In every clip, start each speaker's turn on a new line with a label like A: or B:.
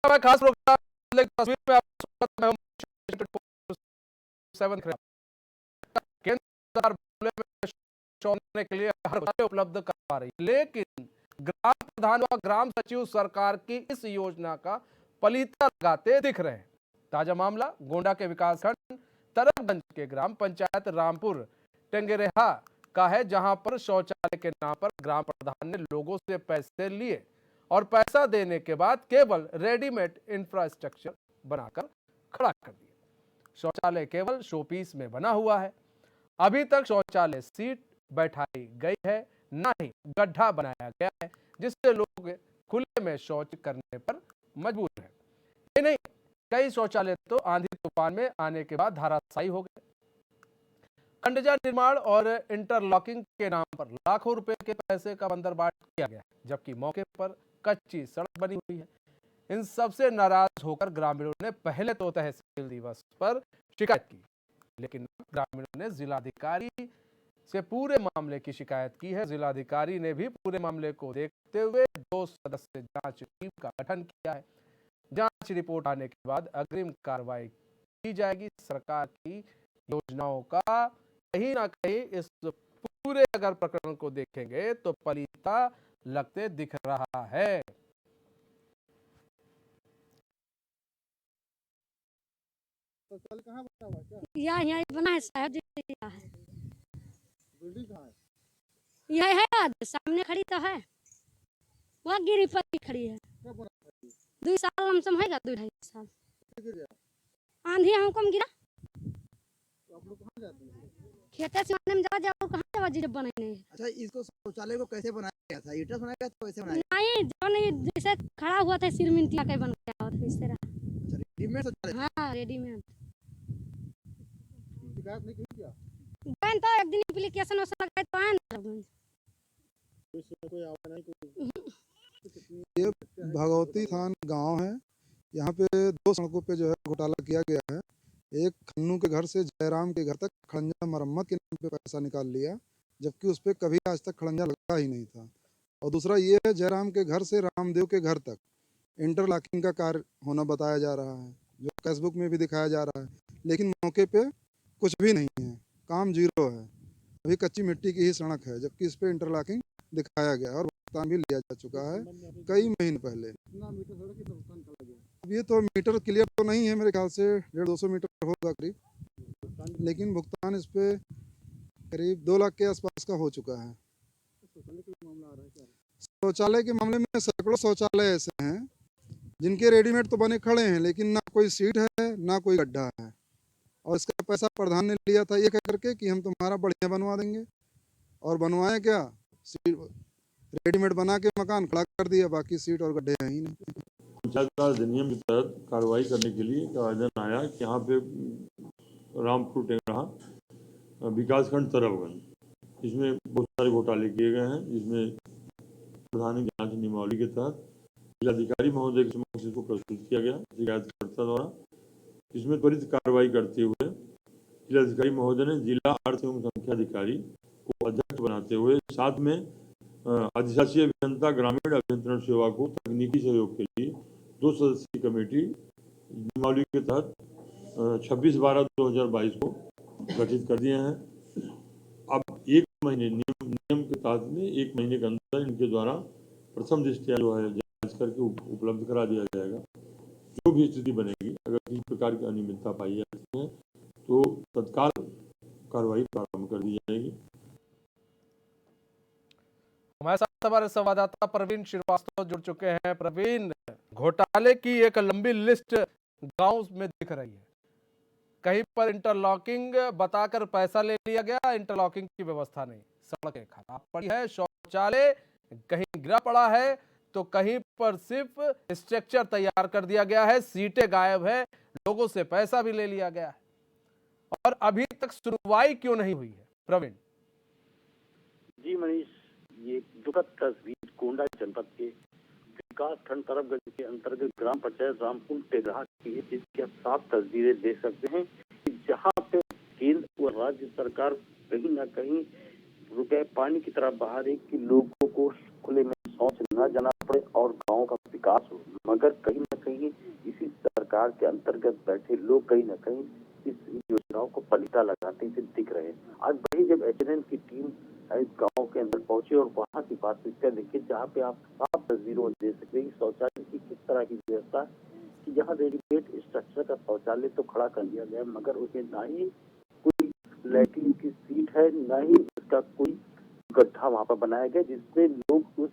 A: खास प्रोग्राम तस्वीर में आपको केंद्र सरकार मामले में छोड़ने के लिए हर उपलब्ध करवा रही है, लेकिन ग्राम प्रधान व ग्राम सचिव सरकार की इस योजना का पलीता लगाते दिख रहे हैं। ताजा मामला गोंडा के विकासखंड तरफगंज के ग्राम पंचायत रामपुर टेंगरेहा का है, जहां पर शौचालय के नाम पर ग्राम प्रधान ने लोगों से पैसे लिए और पैसा देने के बाद केवल रेडीमेड इंफ्रास्ट्रक्चर बनाकर खड़ा कर दिया। शौचालय केवल शोपीस में बना हुआ है। अभी तक शौचालय सीट बैठाई गई है, ना ही गड्ढा बनाया गया है, जिससे लोग खुले में शौच करने पर मजबूर हैं। ये नहीं, कई शौचालय तो आंधी तूफान में आने के बाद धराशायी हो गए। खंडजा निर्माण और इंटरलॉकिंग के नाम पर लाखों रुपए के पैसे का बंदरबाट किया गया, जबकि मौके पर कच्ची सड़क बनी हुई है। इन सबसे नाराज होकर ग्रामीणों ने पहले तो तहसील दिवस पर शिकायत की, लेकिन ग्रामीणों ने जिलाधिकारी से पूरे मामले की शिकायत की है। जिलाधिकारी ने भी पूरे मामले को देखते हुए 2 सदस्य जांच टीम का गठन किया है। जांच रिपोर्ट आने के बाद अग्रिम कार्रवाई की जाएगी। सरकार की योजनाओं का कहीं ना कहीं इस पूरे अगर प्रकरण को देखेंगे तो पलीता लगते दिख रहा है।
B: तो कल कहाँ बना हुआ क्या?
C: यहाँ बना है साहब जी, है
B: बिल्डिंग कहाँ है?
C: यह है आज सामने खड़ी तो है, वहाँ गिरी पड़ी खड़ी है।
B: क्या बना है?
C: 2 साल लमसम है, 2-2.5 साल।
B: कैसे गिर गया?
C: आंधी हमको गिरा,
B: तो आप लोग कहाँ जाते हैं?
C: खेते से में जा जाओ, कहाँ जावा जी बने नहीं।
D: अच्छा, इसको शौचालय को कैसे बनाया गया था? ईंटा बनाया गया था, वैसे बनाया
C: नहीं, जो नहीं जैसे खड़ा हुआ था सिरमिंटिया के बन गया और इस तरह।
D: अच्छा, रेडीमेड शौचालय?
C: हाँ, रेडीमेड।
B: शिकायत नहीं की क्या?
C: गए तो एक दिन एप्लीकेशन वैसा लगाए तो आए ना।
B: कोई आवा नहीं, कोई
E: ये भगवती थान गांव है। यहाँ पे 2 सड़कों पे जो है घोटाला किया गया है। एक खन्नू के घर से जयराम के घर तक खड़ंजा मरम्मत के नाम पे पैसा निकाल लिया, जबकि उस पर कभी आज तक खड़ंजा लगा ही नहीं था। और दूसरा ये है, जयराम के घर से रामदेव के घर तक इंटरलॉकिंग का कार्य होना बताया जा रहा है, जो फेसबुक में भी दिखाया जा रहा है, लेकिन मौके पे कुछ भी नहीं है, काम जीरो है। अभी कच्ची मिट्टी की ही सड़क है, जबकि इस पे इंटरलॉकिंग दिखाया गया है और भुगतान भी लिया जा चुका है कई महीने पहले।
B: कितना मीटर सड़क की भुगतान कर गया?
E: अब ये तो मीटर क्लियर तो नहीं है, मेरे ख्याल से 150-200 मीटर होगा करीब, लेकिन भुगतान इस पे करीब 2 लाख के आसपास का हो चुका है।
B: शौचालय का मामला आ रहा है क्या?
E: शौचालय के मामले में सैकड़ों शौचालय ऐसे हैं जिनके रेडीमेड तो बने खड़े हैं, लेकिन ना कोई सीट है ना कोई गड्ढा है। और इसका पैसा प्रधान ने लिया था ये कह करके कि हम तुम्हारा बढ़िया बनवा देंगे, और बनवाए क्या, सीट रेडीमेड बना के मकान खड़ा कर दिया, बाकी सीट और गड्ढे हैं ही नहीं।
F: पंचायत राज अधिनियम के तहत कार्रवाई करने के लिए एक आवेदन आया कि यहाँ पे रामपुर टेंगराहा विकासखंड तरफगंज, इसमें बहुत सारे घोटाले किए गए हैं, जिसमें प्रधान जांच नियमावली के तहत जिलाधिकारी महोदय के समक्ष इसको प्रस्तुत किया गया शिकायतकर्ता द्वारा। इसमें त्वरित कार्रवाई करते हुए जिलाधिकारी महोदय ने जिला अर्थ एवं संख्या अधिकारी को अध्यक्ष बनाते हुए साथ में अधिशासी अभियंता ग्रामीण अभियंत्रण सेवा को तकनीकी सहयोग के लिए 2 सदस्यीय कमेटी नियमावली के तहत 26/12/2022 को गठित कर दिए हैं। अब 1 महीने नियम के तहत में 1 महीने के अंदर इनके द्वारा प्रथम दृष्टया जो है जांच करके उपलब्ध करा दिया जाएगा। जो भी स्थिति बनेगी, अगर किसी प्रकार की अनियमितता पाई जाती है तो तत्काल कार्रवाई प्रारंभ कर दी जाएगी।
A: हमारे साथ हमारे संवाददाता प्रवीण श्रीवास्तव जुड़ चुके हैं। प्रवीण, घोटाले की एक लंबी लिस्ट गांव में दिख रही है। कहीं पर इंटरलॉकिंग बताकर पैसा ले लिया गया, इंटरलॉकिंग की व्यवस्था नहीं, सड़कें खराब पड़ी है, शौचालय कहीं गिरा पड़ा है, तो कहीं पर सिर्फ स्ट्रक्चर तैयार कर दिया गया है, सीटें गायब है, लोगों से पैसा भी ले लिया गया है, और अभी तक सुनवाई क्यों नहीं हुई है? प्रवीण
G: जी मनीष, ये दुखद तस्वीर गोंडा जनपद के विकासखंड तरफगंज के अंतर्गत ग्राम पंचायत रामपुर टेंगराहा की है, जिसकी आप साफ तस्वीरें देख सकते हैं कि जहां पे केंद्र और राज्य सरकार कहीं ना कहीं रुपए पानी की तरह बहा रही कि लोगों को खुले में शौच न जाना पड़े और गाँव का विकास हो, मगर कहीं ना कहीं सरकार के अंतर्गत बैठे लोग कहीं ना कहीं इस योजनाओं को पलीता लगाते हुए दिख रहे हैं। आज वही जब एचएनएन की टीम इस गांव के अंदर पहुंची और वहां की वास्तविकता देखिए, जहां पे आप साफ तस्वीरों दे सकते हैं शौचालय की किस तरह की व्यवस्था है कि जहाँ रेडीमेड स्ट्रक्चर का शौचालय तो खड़ा कर दिया गया, मगर उसमें ना ही कोई लैट्रिन की सीट है, ना ही उसका कोई गड्ढा वहां पर बनाया गया जिससे लोग उस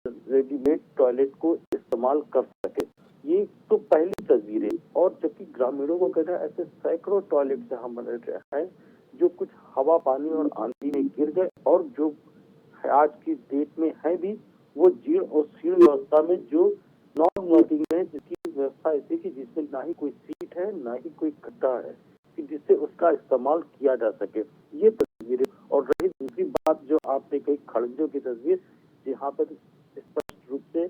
G: रेडीमेड टॉयलेट को इस्तेमाल कर सके। ये तो पहली तस्वीर है। और जबकि ग्रामीणों को कहना है ऐसे सैकड़ों टॉयलेट जहाँ बन रहे हैं जो कुछ हवा पानी और आंधी में गिर गए और जो आज की डेट में है भी वो जीर्ण और शीर्ण व्यवस्था में जो नॉन वर्किंग है, जिसकी व्यवस्था ऐसी कि जिसमें ना ही कोई सीट है ना ही कोई गड्ढा है कि जिससे उसका इस्तेमाल किया जा सके। ये तस्वीरें। और रही दूसरी बात जो आपने कही खड़ंजों की तस्वीर, जहाँ पर स्पष्ट रूप से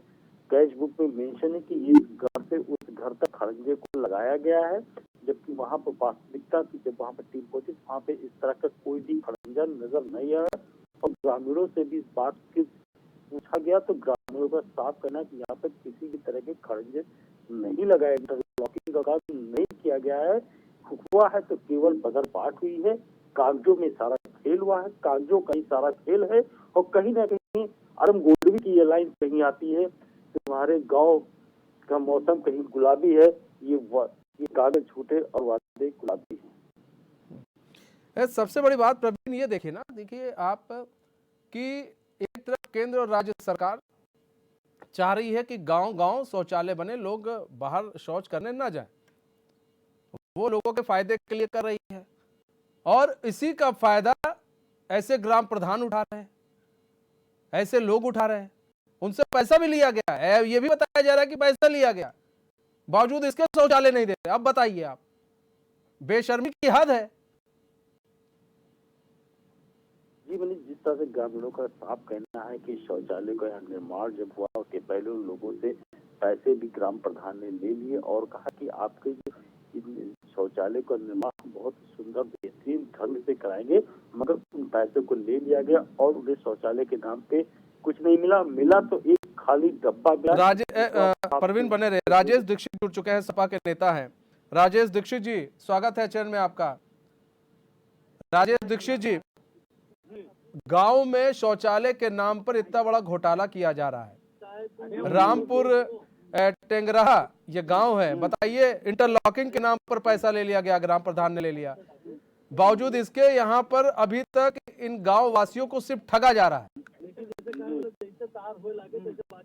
G: कैश बुक में मेंशन है कि ये घर से उस घर तक खड़ंजे को लगाया गया है, जबकि वहां पर वास्तविकता की जब वहां पर टीम पहुंची वहां पे इस तरह का कोई भी खड़ंजा नजर नहीं आया। और ग्रामीणों से भी इस बात की पूछा गया तो ग्रामीणों का साफ कहना है कि यहाँ पर किसी भी तरह के खड़ंजे नहीं लगाए, इंटरलॉकिंग का काम नहीं किया गया है। हुआ है तो केवल बदर पाठ हुई है, कागजों में सारा खेल हुआ है, कागजों का ही सारा खेल है। और कहीं ना कहीं अरम गोडवी की ये लाइन कहीं आती है, तुम्हारे गांव का मौसम कहीं गुलाबी है, ये कागज झूठे और वादे गुलाबी है।
A: सबसे बड़ी बात प्रवीण ये देखिए ना, देखिए आप कि एक तरफ केंद्र और राज्य सरकार चाह रही है कि गांव-गांव शौचालय बने, लोग बाहर शौच करने ना जाएं, वो लोगों के फायदे के लिए कर रही है। और इसी का फायदा ऐसे ग्राम प्रधान उठा रहे हैं, ऐसे लोग उठा रहे हैं, उनसे पैसा भी लिया गया है। ये भी बताया जा रहा है कि पैसा लिया गया, बावजूद इसके शौचालय नहीं दे रहे। अब बताइए आप, बेशर्मी की हद है।
G: जी मनीष, जिस तरह से ग्रामीणों का साफ कहना है कि शौचालय का निर्माण जब हुआ उसके पहले उन लोगों से पैसे भी ग्राम प्रधान ने ले लिए और कहा कि आपके जो शौचालय का निर्माण बहुत सुंदर बेहतरीन ढंग से कराएंगे, मगर उन पैसे को ले लिया गया और उन्हें शौचालय के नाम पे कुछ नहीं मिला तो एक खाली डब्बा मिला।
A: प्रवीण बने रहे। राजेश दीक्षित जुड़ चुके हैं, सपा के नेता हैं। राजेश दीक्षित जी, स्वागत है चैनल में आपका। राजेश दीक्षित जी, गांव में शौचालय के नाम पर इतना बड़ा घोटाला किया जा रहा है। रामपुर टेंगराहा ये गांव है, बताइए, इंटरलॉकिंग के नाम पर पैसा ले लिया गया, ग्राम प्रधान ने ले लिया। बावजूद इसके यहाँ पर अभी तक इन गांव वासियों को सिर्फ ठगा जा रहा है।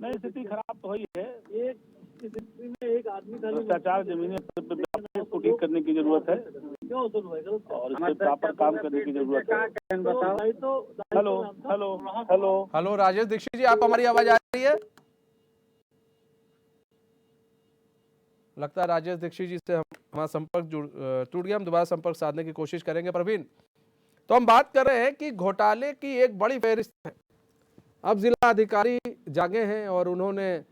B: नहीं, स्थिति खराब तो हुई है। एक स्थिति में एक आदमी भ्रष्टाचार जमीनी को ठीक करने की जरूरत है और इस पे प्रॉपर काम करने की जरूरत है।
A: हेलो राजेश दीक्षित जी, आप हमारी आवाज आ रही है? लगता है राजेश दीक्षित जी से हमारा संपर्क टूट गया। हम दोबारा संपर्क साधने की कोशिश करेंगे। प्रवीण, तो हम बात कर रहे हैं कि घोटाले की एक बड़ी फहरिस्त है। अब जिला अधिकारी जागे हैं और उन्होंने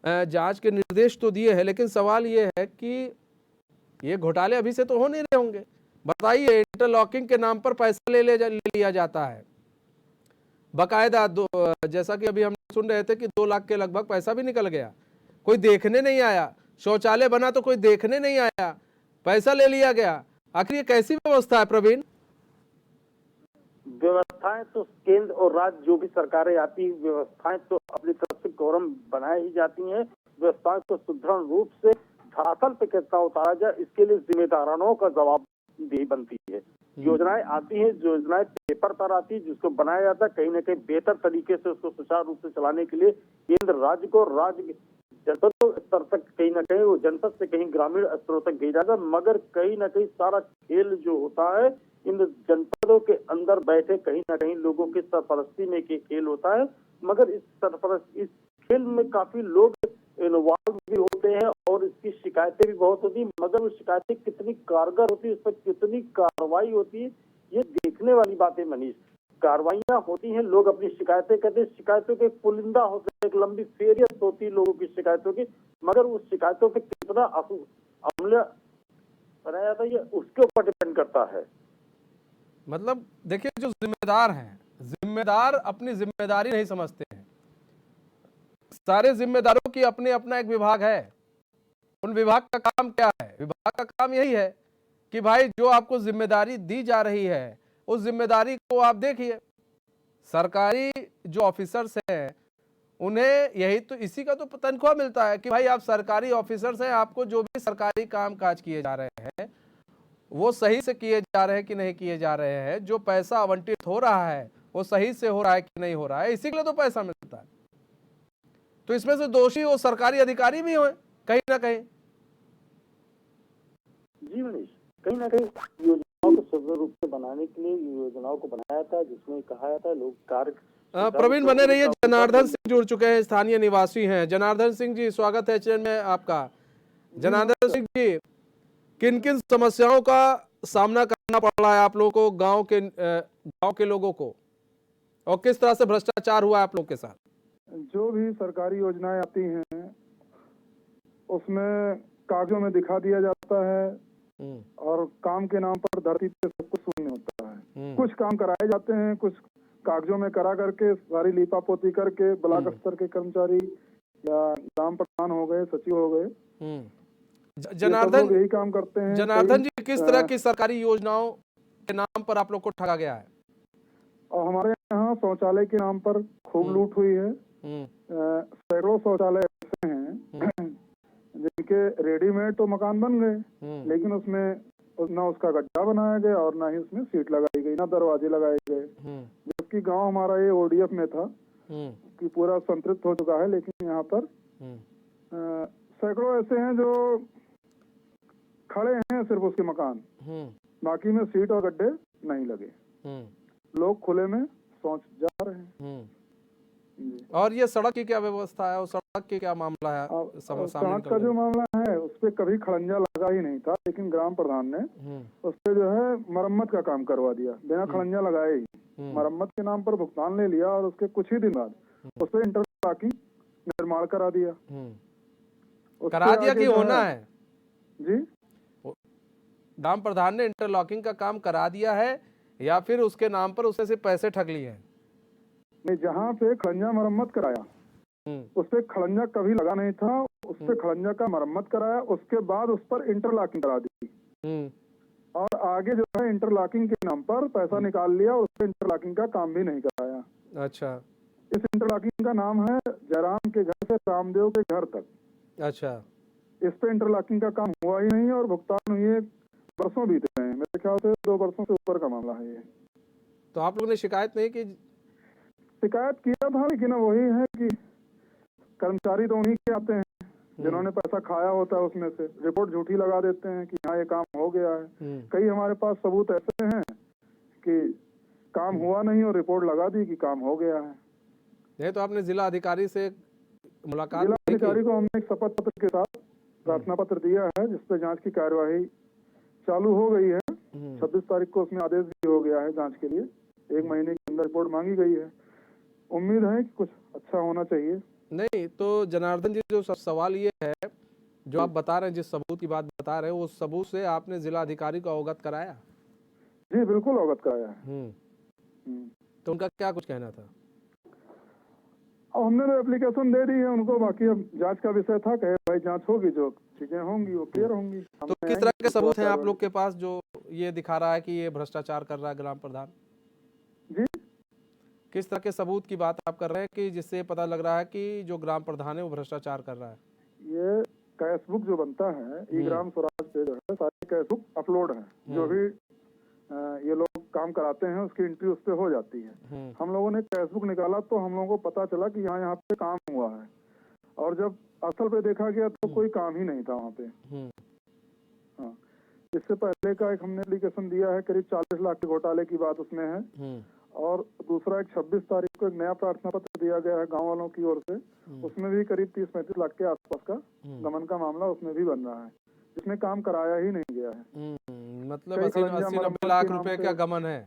A: जांच के निर्देश तो दिए हैं, लेकिन सवाल ये है कि ये घोटाले अभी से तो हो नहीं रहे होंगे। बताइए, इंटरलॉकिंग के नाम पर पैसा ले लिया जाता है बाकायदा। जैसा कि अभी हम सुन रहे थे कि 2 लाख के लगभग पैसा भी निकल गया, कोई देखने नहीं आया। शौचालय बना तो कोई देखने नहीं आया, पैसा ले लिया गया। आखिर ये कैसी व्यवस्था है प्रवीण?
G: व्यवस्थाएं तो केंद्र और राज्य जो भी सरकारें आती है, व्यवस्थाएं तो अपनी तरफ से कोरम बनाई ही जाती हैं। व्यवस्थाएं को सुदृढ़ रूप से धरातल पे कितना उतारा जाए, इसके लिए जिम्मेदारों का जवाबदेही बनती है। योजनाएं आती हैं, योजनाएं पेपर पर आती है, जिसको बनाया जाता है कहीं न कहीं बेहतर तरीके से उसको सुचारू रूप से चलाने के लिए केंद्र राज्य को, राज्य जनपद स्तर तक कहीं ना कहीं वो जनपद से कहीं ग्रामीण स्तरों तक भेजा जाएगा। मगर कहीं ना कहीं सारा खेल जो होता है इन जनपदों के अंदर बैठे कहीं ना कहीं लोगों की सरपरस्ती में के खेल होता है। मगर इस खेल में काफी लोग इन्वॉल्व भी होते हैं और इसकी शिकायतें भी बहुत होती है। मगर वो शिकायतें कितनी कारगर होती है, उस पर कितनी कार्रवाई होती है, ये देखने वाली बात है मनीष। कार्रवाइयां होती हैं, लोग अपनी शिकायतें करते हैं, शिकायतों के पुलिंदा होते हैं, एक लंबी फेरियत होती है लोगों की शिकायतों की। मगर उस शिकायतों पे कितना अमल बनाया जाता है ये उसके ऊपर डिपेंड करता है।
A: मतलब देखिए, जो जिम्मेदार हैं, जिम्मेदार अपनी जिम्मेदारी नहीं समझते हैं। सारे जिम्मेदारों की अपने अपना एक विभाग है, उन विभाग का काम क्या है? विभाग का काम यही है कि भाई जो आपको जिम्मेदारी दी जा रही है उस जिम्मेदारी को आप देखिए। सरकारी जो ऑफिसर्स हैं उन्हें यही तो, इसी का तो तनख्वाह मिलता है कि भाई आप सरकारी ऑफिसर्स हैं, आपको जो भी सरकारी काम काज किए जा रहे हैं वो सही से किए जा रहे हैं कि नहीं किए जा रहे हैं, जो पैसा आवंटित हो रहा है वो सही से हो रहा है कि नहीं हो रहा है, इसी के लिए तो पैसा मिलता है। तो इसमें से दोषी वो सरकारी अधिकारी भी हुए कहीं ना कहीं।
G: जी मनीष, कहीं ना कहीं योजनाओं को सफल रूप से बनाने के लिए योजनाओं को बनाया था, जिसमें कहा था लोग कार्य।
A: प्रवीण बने रहिए। जनार्दन सिंह जुड़ चुके हैं, स्थानीय निवासी हैं। जनार्दन सिंह जी, स्वागत है चैनल में आपका। जनार्दन सिंह जी, किन किन समस्याओं का सामना करना पड़ रहा है आप लोगों को, गांव के लोगों को, और किस तरह से भ्रष्टाचार हुआ है आप लोग के साथ?
E: जो भी सरकारी योजनाएं आती हैं उसमें कागजों में दिखा दिया जाता है और काम के नाम पर धरती पे सब कुछ शून्य होता है। कुछ काम कराए जाते हैं, कुछ कागजों में करा करके सारी लीपापोती करके ब्लॉक स्तर के कर्मचारी या ग्राम प्रधान हो गए, सचिव हो गए,
A: जनार्दन
E: यही काम करते हैं।
A: जनार्दन जी, किस तरह की सरकारी योजनाओं के नाम पर आप लोग को ठगा गया है?
E: और हमारे यहाँ शौचालय के नाम पर खूब लूट हुई है। सैकड़ों शौचालय ऐसे हैं जिनके रेडीमेड तो मकान बन गए, लेकिन उसमें ना उसका गड्ढा बनाया गया और ना ही उसमें सीट लगाई गई, ना दरवाजे लगाए गए। जबकि गांव हमारा ये ओडीएफ में था कि पूरा संतृप्त हो चुका है, लेकिन यहाँ पर सैकड़ों ऐसे हैं जो खड़े हैं सिर्फ उसके मकान, बाकी में सीट और गड्ढे नहीं लगे। लोग खुले में शौच जा रहे हैं।
A: और ये सड़क की क्या व्यवस्था है और सड़क के क्या मामला है?
E: सड़क का जो मामला है उस पे कभी खड़ंजा लगा ही नहीं था, लेकिन ग्राम प्रधान ने उस पे जो है मरम्मत का काम करवा दिया बिना खड़ंजा लगाए ही। मरम्मत के नाम पर भुगतान ले लिया और उसके कुछ ही दिन बाद उस पे इंटरलॉकिंग निर्माण करा दिया।
A: कि होना है
E: जी,
A: ग्राम प्रधान ने इंटरलॉकिंग का काम करा दिया है या फिर उसके नाम पर उससे सिर्फ पैसे ठग लिए हैं?
E: नहीं, जहाँ पे खड़ंजा मरम्मत कराया उस पे खड़ंजा कभी लगा नहीं था, उस पे खड़ंजा का मरम्मत कराया, उसके बाद उस पर इंटरलॉकिंग करा दी और आगे जो है इंटरलॉकिंग के नाम पर पैसा निकाल लिया और उस पे इंटरलॉकिंग का काम भी नहीं कराया।
A: अच्छा,
E: इस इंटरलॉकिंग का नाम है जयराम के घर से रामदेव के घर तक।
A: अच्छा,
E: इस पे इंटरलॉकिंग का काम हुआ ही नहीं और भुगतान हुए वर्षों बीते हैं, मेरे ख्याल से 2 वर्षों से ऊपर का मामला है ये।
A: तो आप लोगों ने शिकायत नहीं की?
E: शिकायत किया था, लेकिन वही है कि कर्मचारी तो उन्हीं के आते हैं जिन्होंने पैसा खाया होता है, उसमें से रिपोर्ट झूठी लगा देते हैं कि हाँ ये काम हो गया है। कई हमारे पास सबूत ऐसे हैं कि काम हुआ नहीं और रिपोर्ट लगा दी कि काम हो गया है।
A: नहीं तो आपने जिला अधिकारी से मुलाकात?
E: जिला अधिकारी को हमने एक शपथ पत्र के साथ प्रार्थना पत्र दिया है जिसपे जांच की कार्यवाही चालू हो गई है। 26 तारीख को उसमें आदेश भी हो गया है जांच के लिए। 1 महीने के अंदर रिपोर्ट मांगी गई है। उम्मीद है कि कुछ अच्छा होना चाहिए।
A: नहीं तो जनार्दन जी, जो सवाल ये है, जो आप बता रहे हैं, जिस सबूत की बात बता रहे हैं, उस सबूत से आपने जिला अधिकारी को अवगत कराया?
E: जी बिल्कुल अवगत कराया है।
A: तो उनका क्या कुछ कहना था?
E: अब हमने तो एप्लीकेशन दे दी है उनको, बाकी अब जांच का विषय था, कहे भाई जांच होगी, जो चीजें होंगी वो क्लियर होंगी।
A: तो किस तरह के सबूत हैं आप लोग के पास जो ये दिखा रहा है कि ये भ्रष्टाचार कर रहा है ग्राम प्रधान?
E: जी,
A: किस तरह के सबूत की बात आप कर रहे हैं कि जिससे पता लग रहा है कि जो ग्राम प्रधान है वो भ्रष्टाचार कर रहा है?
E: ये कैशबुक जो बनता है ई ग्राम स्वराज पे जो है सारे कैशबुक अपलोड है, जो भी ये लोग काम कराते हैं उसकी एंट्री उस पे हो जाती है। हम लोगों ने कैशबुक निकाला तो हम लोगों को पता चला कि यहाँ पे काम हुआ है, और जब असल पे देखा गया तो कोई काम ही नहीं था वहाँ पे। हाँ, इससे पहले का एक हमने एप्लीकेशन दिया है, करीब 40 लाख के घोटाले की बात उसमें है, और दूसरा एक 26 तारीख को एक नया प्रार्थना पत्र दिया गया है गांव वालों की ओर से, उसमें भी करीब 30-35 लाख के आसपास का गमन का मामला उसमें भी बन रहा है, जिसमें काम कराया ही नहीं गया है।
A: मतलब 80-90 लाख रुपए का गमन है?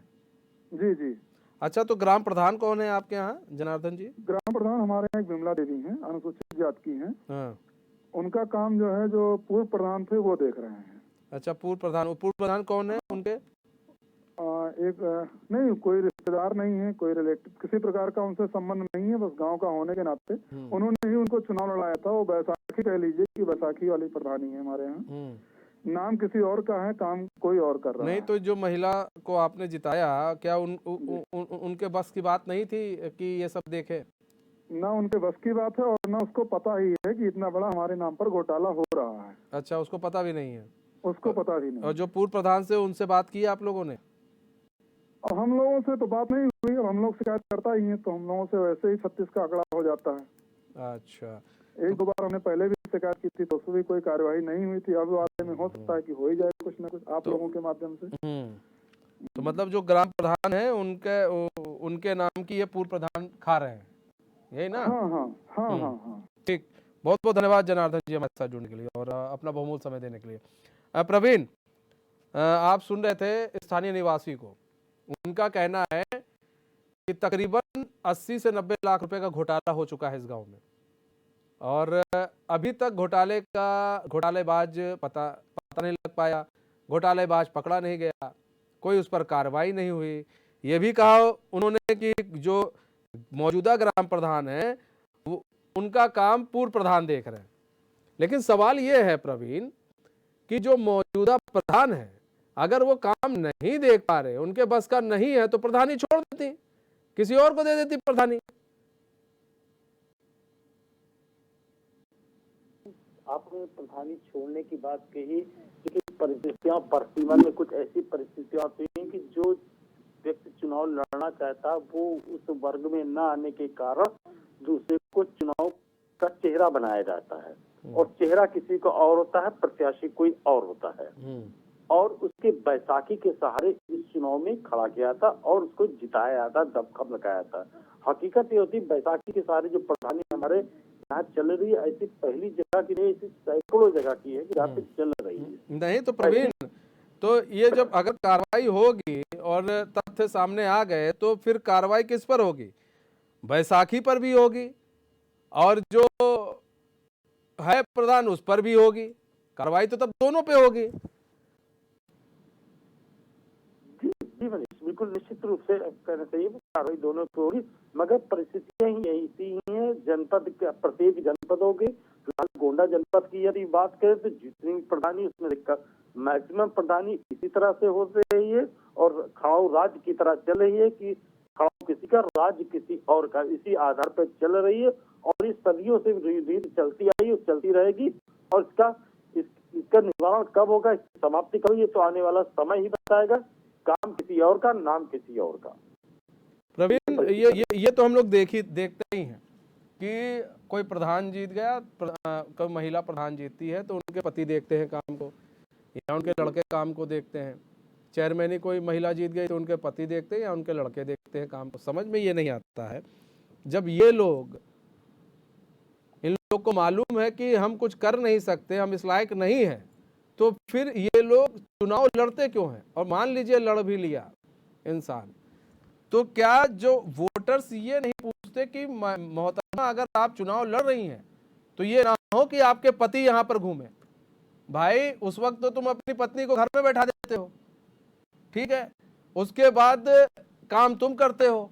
E: जी जी।
A: अच्छा, तो ग्राम प्रधान कौन है आपके यहाँ जनार्दन जी?
E: ग्राम प्रधान हमारे यहाँ एक विमला देवी हैं, अनुसूचित जाति की हैं। उनका काम जो है, जो पूर्व प्रधान थे वो देख रहे हैं।
A: अच्छा, पूर्व प्रधान कौन है उनके?
E: एक नहीं, कोई रिश्तेदार नहीं है, कोई रिलेटिव किसी प्रकार का उनसे संबंध नहीं है, बस गांव का होने के नाते उन्होंने ही उनको चुनाव लड़ाया था। वो बैसाखी कह लीजिए कि बैसाखी वाली प्रधानी है हमारे यहाँ। नाम किसी और का है, काम कोई और कर रहा
A: नहीं
E: है।
A: तो जो महिला को आपने जिताया, क्या उनके बस की बात नहीं थी कि ये सब देखे?
E: ना उनके बस की बात है और ना उसको पता ही है कि इतना बड़ा हमारे नाम पर घोटाला हो रहा है।
A: अच्छा, उसको पता भी नहीं है?
E: उसको पता भी नहीं।
A: और जो पूर्व प्रधान से उनसे बात की आप लोगों ने?
E: अब हम लोगों से तो बात नहीं हुई, अब हम लोग शिकायत करता ही है तो हम लोगों से वैसे ही 36 का आंकड़ा हो जाता है।
A: अच्छा,
E: एक दो बार हमने पहले भी शिकायत की थी तो उसमें भी कोई कार्यवाही नहीं हुई थी। अब वाले में हो सकता है कि हो ही जाए कुछ ना कुछ आप लोगों के माध्यम से।
A: तो मतलब जो ग्राम प्रधान है उनके नाम की ये पूर्व प्रधान खा रहे हैं, यही ना?
E: हाँ हाँ हाँ हाँ हाँ।
A: ठीक, बहुत बहुत धन्यवाद जनार्दन जी हमारे साथ जुड़ने के लिए और अपना बहुमूल्य समय देने के लिए। प्रवीण, आप सुन रहे थे स्थानीय निवासी को, उनका कहना है कि तकरीबन 80 से 90 लाख रुपए का घोटाला हो चुका है इस गांव में और अभी तक घोटालेबाज पता नहीं लग पाया, घोटालेबाज पकड़ा नहीं गया, कोई उस पर कार्रवाई नहीं हुई। ये भी कहा उन्होंने कि जो मौजूदा ग्राम प्रधान है वो उनका काम पूर्व प्रधान देख रहे हैं। लेकिन सवाल ये है प्रवीण कि जो मौजूदा प्रधान है अगर वो काम नहीं देख पा रहे, उनके बस का नहीं है, तो प्रधानी छोड़ देती, किसी और को दे देती प्रधानी।
G: आपने प्रधानी छोड़ने की बात कही, लेकिन परिस्थितियां वर्तमान में कुछ ऐसी परिस्थितियां होती हैं कि जो व्यक्ति चुनाव लड़ना चाहता वो उस वर्ग में न आने के कारण दूसरे को चुनाव का चेहरा बनाया जाता है और चेहरा किसी को और होता है, प्रत्याशी कोई और होता है। और उसके बैसाखी के सहारे इस चुनाव में खड़ा किया था और उसको जिताया जाता, दबखम लगाया था। हकीकत ये होती बैसाखी के सहारे जो प्रधानी हमारे यहाँ चल रही है, ऐसी पहली जगह की नहीं, ऐसी सैकड़ों जगह की है कि जहाँ पे चल रही है।
A: नहीं तो प्रवीण, तो ये जब अगर कार्रवाई होगी और तथ्य सामने आ गए तो फिर कार्रवाई किस पर होगी? बैसाखी पर भी होगी और जो है प्रधान उस पर भी होगी। कार्रवाई तो तब दोनों पे होगी।
G: जी मनीष, बिल्कुल निश्चित रूप से कहना चाहिए कार्रवाई दोनों पे होगी, मगर परिस्थितियां ही ऐसी ही हैं। जनपद के प्रत्येक जनपदों के गोंडा जनपद की यदि बात करें तो जितनी प्रधानी उसमें मैक्सिमम प्रधानी इसी तरह से हो रही है और खड़ाऊ राज्य की तरह चल रही है कि खड़ाऊ किसी का, राज्य किसी और का, इसी आधार पर चल रही है और इस सदियों से रीति चलती आई और चलती रहेगी। और इसका निवारण कब होगा, इसकी समाप्ति कब, ये तो आने वाला समय ही बताएगा। काम किसी और का, नाम किसी और का।
A: प्रवीण, ये तो हम लोग देखते ही हैं कि कोई प्रधान जीत गया, कोई महिला प्रधान जीतती है तो उनके पति देखते हैं काम को या उनके लड़के काम को देखते हैं। चेयरमैन ही कोई महिला जीत गई तो उनके पति देखते हैं या उनके लड़के देखते हैं काम को। समझ में ये नहीं आता है। जब इन लोग को मालूम है कि हम कुछ कर नहीं सकते, हम इस लायक नहीं हैं, तो फिर ये लोग चुनाव लड़ते क्यों हैं? और मान लीजिए लड़ भी लिया इंसान, तो क्या जो वोटर्स ये नहीं पूछते कि मोहतरमा अगर आप चुनाव लड़ रही हैं तो ये ना हो कि आपके पति यहां पर घूमे? भाई उस वक्त तो तुम अपनी पत्नी को घर में बैठा देते हो, ठीक है, उसके बाद काम तुम करते हो,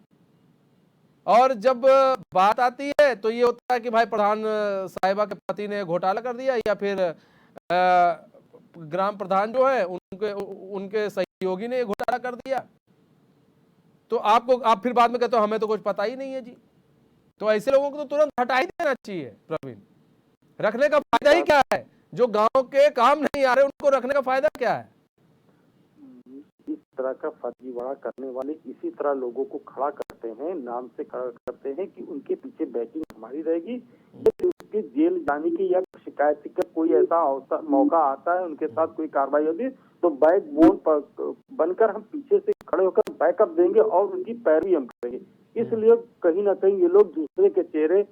A: और जब बात आती है तो ये होता है कि भाई प्रधान साहिबा के पति ने घोटाला कर दिया या फिर ग्राम प्रधान जो है उनके सहयोगी ने घोटाला कर दिया, तो आप फिर बाद में कहते हो हमें तो कुछ पता ही नहीं है जी। तो ऐसे लोगों को तो तुरंत हटा ही देना चाहिए प्रवीण। रखने का फायदा ही क्या है? जो गांव के काम नहीं आ रहे उनको रखने का फायदा क्या है?
G: इस तरह का फर्जीवाड़ा करने वाले इसी तरह लोगों को खड़ा करते हैं, नाम से खड़ा करते हैं कि उनके पीछे बैटिंग हमारी रहेगी। उसके जेल जाने की या शिकायत का कोई ऐसा मौका आता है, उनके साथ कोई कार्रवाई होती है तो बैकबोन बनकर हम पीछे से खड़े होकर बैकअप देंगे और उनकी पैरवी हम करेंगे। इसलिए कहीं ना कहीं ये लोग दूसरे के चेहरे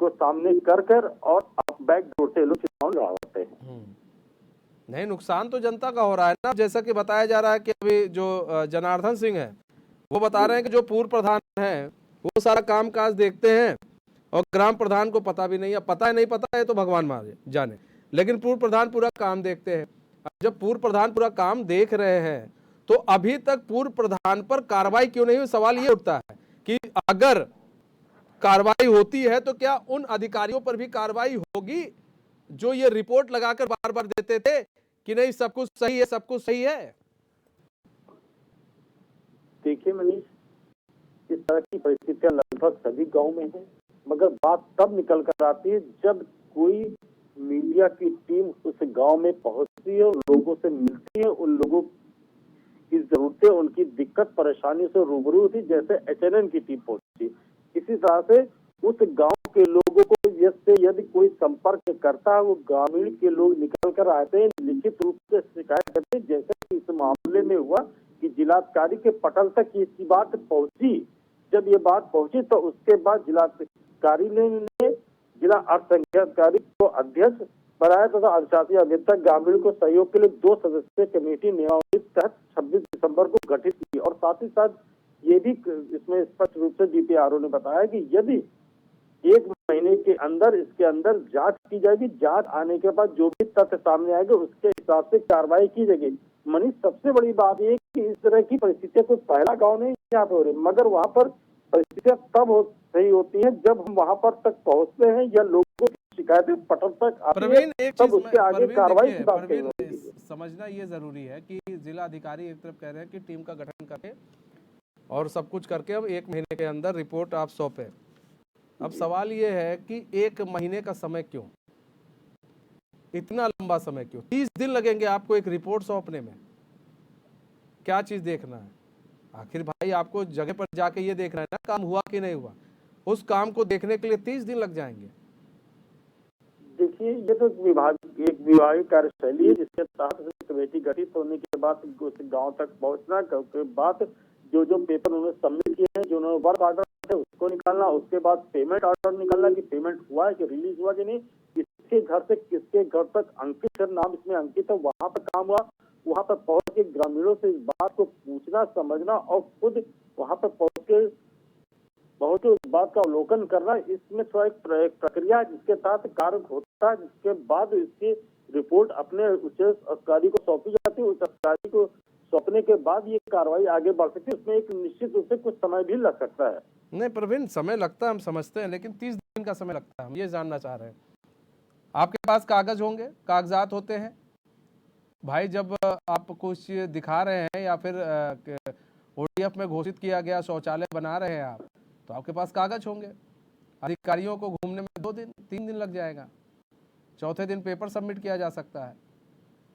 G: को सामने कर और बैकडोर से लोग चुनाव लड़वाते हैं।
A: नहीं, नुकसान तो जनता का हो रहा है ना। जैसा कि बताया जा रहा है कि अभी जो जनार्दन सिंह है वो बता रहे हैं कि जो पूर्व प्रधान है वो सारा काम काज देखते हैं और ग्राम प्रधान को पता भी नहीं है। पता है नहीं पता है तो भगवान मारे जाने, लेकिन पूर्व प्रधान पूरा काम देखते हैं। अब जब पूर्व प्रधान पूरा काम देख रहे हैं तो अभी तक पूर्व प्रधान पर कार्रवाई क्यों नहीं हुई? सवाल ये उठता है कि अगर कार्रवाई होती है तो क्या उन अधिकारियों पर भी कार्रवाई होगी जो ये रिपोर्ट लगाकर बार बार देते थे कि नहीं सब कुछ सही है, सब कुछ सही है?
G: देखिए मनीष, इस तरह की परिस्थितियां लगभग सभी गांव में है, मगर बात तब निकल कर आती है जब कोई मीडिया की टीम उस गांव में पहुंचती है और लोगों से मिलती है, उन लोगों की जरूरतें, उनकी दिक्कत परेशानी से रूबरू होती, जैसे एचएनएन की टीम पहुंची। इसी तरह से उस गांव के लोगों को यदि कोई संपर्क करता है, वो ग्रामीण के लोग निकल कर आते हैं, लिखित रूप से शिकायत करते हैं, जैसे कि इस मामले में हुआ कि जिलाधिकारी के पटल तक इसकी बात पहुंची। जब ये बात पहुंची तो उसके बाद जिलाधिकारी ने जिला अल्पसंख्यक को अध्यक्ष बनाया तथा अनुशासी अभियंता ग्रामीण को सहयोग के लिए 2 सदस्यीय कमेटी नियमावली तहत 26 दिसंबर को गठित की। और साथ ही साथ ये भी इसमें स्पष्ट रूप से डीपीआरओ ने बताया कि यदि 1 महीने के अंदर इसके अंदर जांच की जाएगी, जांच आने के बाद जो भी तथ्य सामने आएंगे उसके हिसाब से कार्रवाई की जाएगी। मनीष, सबसे बड़ी बात यह कि इस तरह की परिस्थितियां कोई पहला गांव नहीं यहाँ पे हो रही, मगर वहाँ पर परिस्थितियां तब सही होती हैं जब हम वहाँ पर तक पहुँचते हैं या लोगों की शिकायतें पटल तक आती
A: प्रवीण,
G: है,
A: एक
G: तब
A: चीज
G: उसके आगे कार्रवाई की बात
A: प्रवीण,
G: कही होती है।
A: समझना ये जरूरी है कि जिला अधिकारी एक तरफ कह रहे हैं कि टीम का गठन करके और सब कुछ करके अब 1 महीने के अंदर रिपोर्ट आप सौंपे। अब सवाल ये है कि 1 महीने का समय क्यों, इतना लंबा समय क्यों? 30 दिन लगेंगे आपको एक रिपोर्ट सौंपने में? क्या चीज देखना है? आखिर भाई आपको जगह पर जाके ये देखना है ना काम हुआ कि नहीं हुआ। उस काम को देखने के लिए 30 दिन लग जाएंगे।
G: देखिए, ये तो एक विभागीय कार्यशैली है जिसके तहत कमेटी गठित होने के बाद उस गांव तक पहुंचना, के बाद जो पेपर उन्होंने सबमिट किए हैं, जो उन्होंने वर्क ऑर्डर थे उसको निकालना, उसके बाद पेमेंट ऑर्डर निकालना कि पेमेंट हुआ है कि रिलीज हुआ कि नहीं, किसके घर से किसके घर तक अंकित नाम इसमें अंकित है, वहां पर काम हुआ, वहां पर पहुंच के ग्रामीणों से इस बात को पूछना, समझना और खुद वहां पर पहुंच के उस बात का अवलोकन करना, इसमें थोड़ा एक प्रक्रिया जिसके तहत कार्य होता है, जिसके बाद इसकी रिपोर्ट अपने उच्च अधिकारी को सौंपी जाती है। उच्च अधिकारी को सौंपने के बाद ये कार्रवाई आगे बढ़ सकती है। उसमें एक निश्चित रूप से कुछ समय भी लग सकता है।
A: नहीं प्रवीण, समय लगता है हम समझते हैं, लेकिन 30 दिन का समय लगता है, हम ये जानना चाह रहे हैं। आपके पास कागज होंगे, कागजात होते हैं भाई, जब आप कुछ दिखा रहे हैं या फिर ओडीएफ में घोषित किया गया शौचालय बना रहे हैं आप, तो आपके पास कागज होंगे। अधिकारियों को घूमने में 2 दिन 3 दिन लग जाएगा, चौथे दिन पेपर सबमिट किया जा सकता है।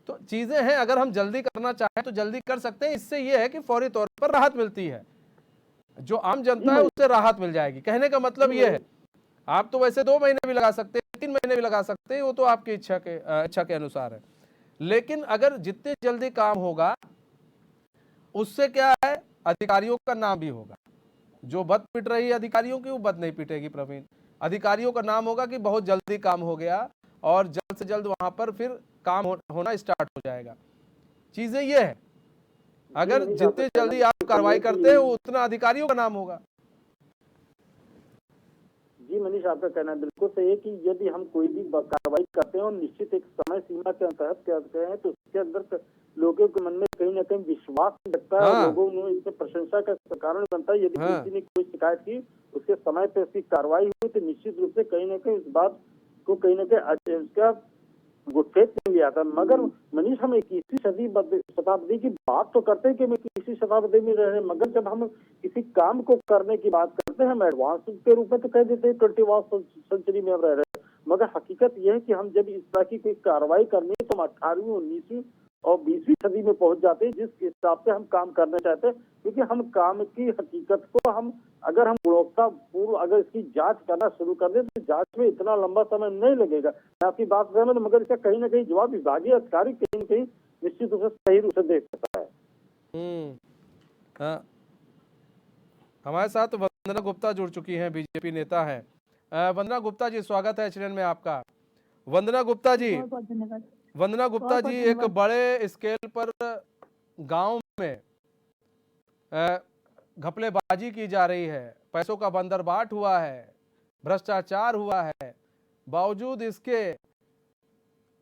A: तो चीजें हैं, अगर हम जल्दी करना चाहें तो जल्दी कर सकते हैं। इससे यह है कि फौरी तौर पर राहत मिलती है, जो आम जनता है उससे राहत मिल जाएगी। कहने का मतलब यह है, आप तो वैसे 2 महीने भी लगा सकते हैं, 3 महीने भी लगा सकते हैं, वो तो आपकी इच्छा के अनुसार है। लेकिन अगर जितने जल्दी काम होगा उससे क्या है, अधिकारियों का नाम भी होगा। जो बद पिट रही है अधिकारियों की, वो बद नहीं पिटेगी प्रवीण। अधिकारियों का नाम होगा कि बहुत जल्दी काम हो गया और जल्द से जल्द वहां पर फिर काम होना स्टार्ट हो जाएगा। चीजें ये है, अगर जितने जल्दी आप कार्रवाई करते हैं उतना अधिकारियों का नाम होगा।
G: जी मनीष, आपका कहना बिल्कुल सही है कि यदि हम कोई भी कार्रवाई करते हैं और निश्चित एक समय सीमा के तहत करते हैं तो उसके अंदर लोगों के मन में कहीं ना कहीं विश्वास लगता है और लोगों में इसमें प्रशंसा का कारण बनता है। यदि किसी ने कोई शिकायत की, उसके समय पे उसकी कार्रवाई हुई, तो निश्चित रूप से कहीं ना कहीं इस बात को कहीं ना कहीं उसका गुठेत नहीं लिया था। मगर मनीष, हम 21वीं शताब्दी की बात तो करते हैं कि हम 21वीं शताब्दी में रह रहे हैं, मगर जब हम किसी काम को करने की बात करते हैं हम एडवांस के रूप में तो कह देते हैं 21वीं सेंचुरी में हम रह रहे हैं। मगर हकीकत यह है कि हम जब इस तरह की कोई कार्रवाई करनी है तो हम 18वीं 19वीं और 20वीं सदी में पहुंच जाते हैं, जिस हिसाब से हम काम करना चाहते हैं। क्योंकि हम काम की हकीकत को अगर हम गुणवत्ता पूर्व अगर इसकी जांच करना शुरू कर दें तो जांच में इतना लंबा समय नहीं लगेगा। मैं आपकी बात कर रहा हूं, मगर इसका कहीं ना कहीं जवाब विभागीय अधिकारी कहीं ना कहीं निश्चित रूप से सही रूप से दे सकता है।
A: हमारे साथ वंदना गुप्ता जुड़ चुकी हैं, बीजेपी नेता हैं। वंदना गुप्ता जी, स्वागत है एचएनएन में आपका। वंदना गुप्ता जी, वंदना गुप्ता जी, एक बड़े स्केल पर गांव में घपलेबाजी की जा रही है, पैसों का बंदरबाट हुआ है, भ्रष्टाचार हुआ है, बावजूद इसके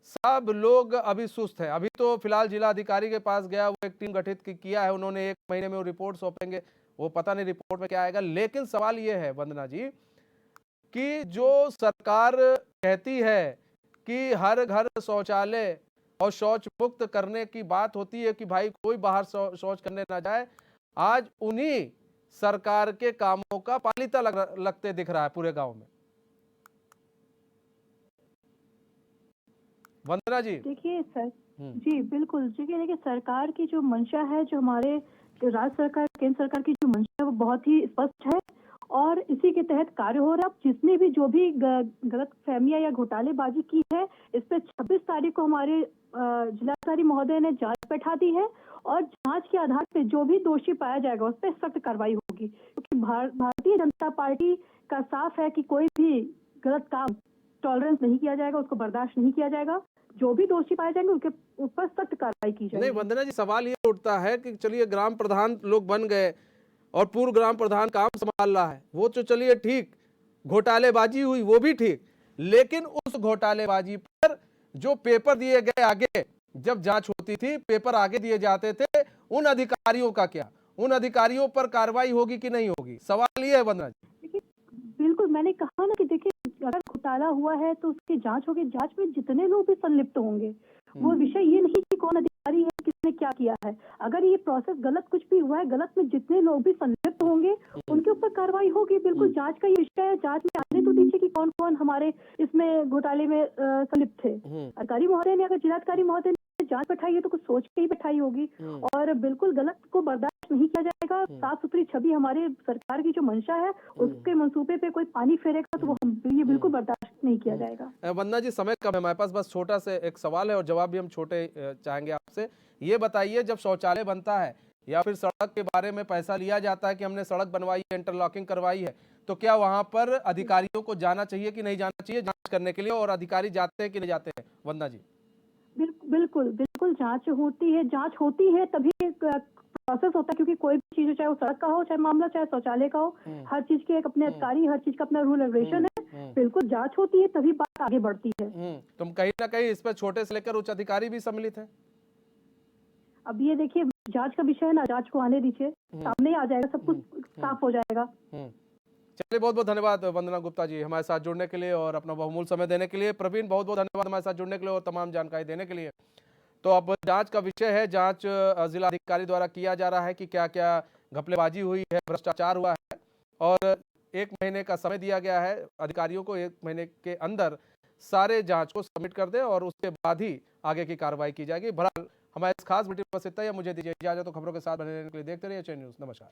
A: सब लोग अभी सुस्त है। अभी तो फिलहाल जिला अधिकारी के पास गया, वो एक टीम गठित किया है उन्होंने, 1 महीने में वो रिपोर्ट सौंपेंगे, वो पता नहीं रिपोर्ट में क्या आएगा। लेकिन सवाल ये है वंदना जी कि जो सरकार कहती है कि हर घर शौचालय और शौच मुक्त करने की बात होती है कि भाई कोई बाहर शौच करने ना जाए, आज उन्हीं सरकार के कामों का पालिता लगते दिख रहा है पूरे गांव में। वंदना जी।
H: देखिए सर, जी बिल्कुल, देखिए सरकार की जो मंशा है, जो हमारे राज्य सरकार केंद्र सरकार की जो मंशा है वो बहुत ही स्पष्ट है और इसी के तहत कार्य हो रहा है। अब जिसने भी जो भी गलत फहमियां या घोटालेबाजी की है, इस पे 26 तारीख को हमारे जिलाधिकारी महोदय ने जांच बैठा दी है और जांच के आधार पे जो भी दोषी पाया जाएगा उस पर सख्त कार्रवाई होगी, क्योंकि भारतीय जनता पार्टी का साफ है कि कोई भी गलत काम टॉलरेंस नहीं किया जाएगा, उसको बर्दाश्त नहीं किया जाएगा। जो भी दोषी पाए जाएंगे उनके ऊपर सख्त कार्रवाई की जाएगी।
A: नहीं वंदना जी, सवाल ये उठता है कि चलिए ग्राम प्रधान लोग बन गए और पूर्व ग्राम प्रधान काम संभाल रहा है, वो तो चलिए ठीक, घोटालेबाजी हुई वो भी ठीक, लेकिन उस घोटालेबाजी पर जो पेपर दिए गए आगे, जब जांच होती थी पेपर आगे दिए जाते थे, उन अधिकारियों का क्या, उन अधिकारियों पर कार्रवाई होगी कि नहीं होगी, सवाल ये है वंदना जी।
H: बिल्कुल, मैंने कहा ना कि देखिए अगर घोटाला हुआ है तो उसकी जांच होगी, जांच में जितने लोग भी संलिप्त होंगे, वो विषय ये नहीं कि कौन अधिकारी है, किसने क्या किया है, अगर ये प्रोसेस गलत कुछ भी हुआ है, गलत में जितने लोग भी संलिप्त होंगे उनके ऊपर कार्रवाई होगी। बिल्कुल जांच का ये विषय है, जांच में आने तो दीजिए कि कौन कौन हमारे इसमें घोटाले में संलिप्त थे। अधिकारी महोदय ने, अगर जिलाधिकारी महोदय ने जांच बैठाई है तो कुछ सोच के ही बैठाई होगी और बिल्कुल गलत को बर्दाश्त नहीं किया जाएगा। साफ सुथरी छवि हमारे सरकार की जो मंशा है उसके मंसूबे पे कोई पानी फेरेगा तो वो ये बिल्कुल बर्दाश्त नहीं किया जाएगा।
A: वंदना जी, समय कम है हमारे पास, बस छोटा से एक सवाल है और जवाब भी हम छोटे चाहेंगे आपसे। ये बताइए, जब शौचालय बनता है या फिर सड़क के बारे में पैसा लिया जाता है कि हमने सड़क बनवाई है, इंटरलॉकिंग करवाई है, तो क्या वहां पर अधिकारियों को जाना चाहिए कि नहीं जाना चाहिए जांच करने के लिए, और अधिकारी जाते हैं कि नहीं जाते हैं? वंदना जी।
H: बिल्कुल बिल्कुल जांच होती है तभी प्रोसेस होता है, क्योंकि कोई भी चीज हो, चाहे वो सड़क का हो, चाहे मामला चाहे शौचालय का हो, हर चीज के एक अपने अधिकारी, हर चीज का अपना रूल रेगुलेशन है। बिल्कुल जांच होती है तभी बात आगे बढ़ती है।
A: तुम कहीं ना कहीं इस पर छोटे से लेकर उच्च अधिकारी भी सम्मिलित हैं।
H: अब ये देखिए जांच का विषय है ना, जांच को आने दीजिए, सामने आ जाएगा, सब कुछ साफ हो जाएगा।
A: चलिए, बहुत बहुत धन्यवाद वंदना गुप्ता जी हमारे साथ जुड़ने के लिए और अपना बहुमूल्य समय देने के लिए। प्रवीण, बहुत बहुत धन्यवाद हमारे साथ जुड़ने के लिए और तमाम जानकारी देने के लिए। तो अब जांच का विषय है, जांच जिलाधिकारी द्वारा किया जा रहा है कि क्या क्या घपलेबाजी हुई है, भ्रष्टाचार हुआ है, और 1 महीने का समय दिया गया है अधिकारियों को, 1 महीने के अंदर सारे जांच को सबमिट कर दें और उसके बाद ही आगे की कार्रवाई की जाएगी। बहरहाल हमारे इस खास बुलेटिन बस इतना ही। मुझे दीजिए इजाजत, तो खबरों के साथ बने रहने के लिए देखते रहिए चैनल न्यूज़। नमस्कार।